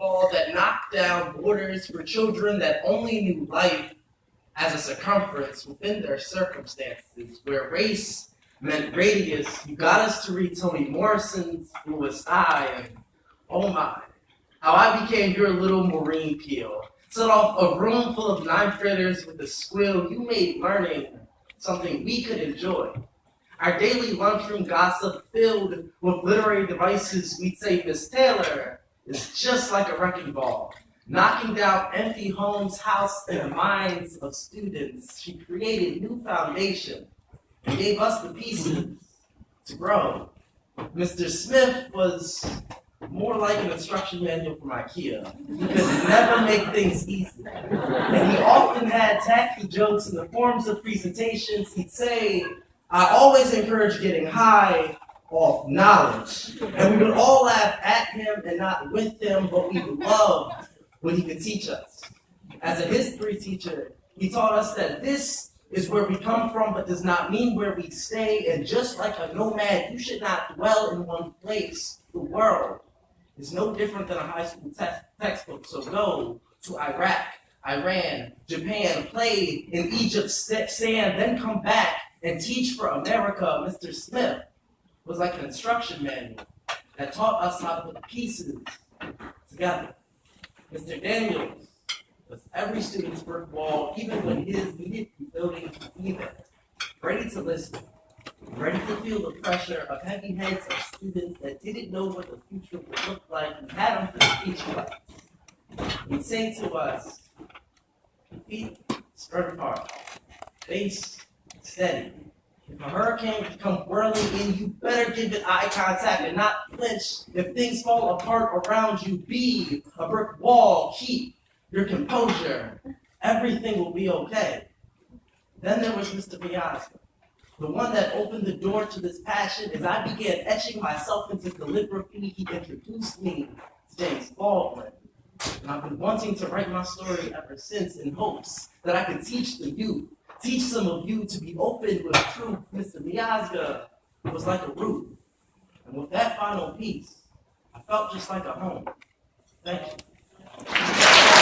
ball that knocked down borders for children that only knew life as a circumference within their circumstances, where race meant radius. You got us to read Toni Morrison's Bluest Eye, and oh my, how I became your little marine peel. Set off a room full of ninth graders with a squill. You made learning something we could enjoy. Our daily lunchroom gossip filled with literary devices. We'd say Miss Taylor is just like a wrecking ball, knocking down empty homes housed in the minds of students. She created new foundation and gave us the pieces to grow. Mr. Smith was more like an instruction manual from IKEA. He could never make things easy. And he often had tacky jokes in the forms of presentations. He'd say, I always encourage getting high off knowledge. And we would all laugh at him and not with him, but we loved what he could teach us. As a history teacher, he taught us that this is where we come from, but does not mean where we stay. And just like a nomad, you should not dwell in one place. The world is no different than a high school textbook. So go to Iraq, Iran, Japan, play in Egypt's sand, then come back and teach for America. Mr. Smith was like an instruction manual that taught us how to put the pieces together. Mr. Daniels was every student's brick wall, even when his needed rebuilding even. Ready to listen, ready to feel the pressure of heavy heads of students that didn't know what the future would look like. We had him for speech class. He'd say to us, feet spread apart, face steady. If a hurricane could come whirling in, you better give it eye contact and not flinch. If things fall apart around you, be a brick wall. Keep your composure. Everything will be okay. Then there was Mr. Miazga, the one that opened the door to this passion. As I began etching myself into calligraphy, he introduced me to James Baldwin. And I've been wanting to write my story ever since in hopes that I could teach the youth, teach some of you to be open with truth. Mr. Miazga was like a roof. And with that final piece, I felt just like a home. Thank you.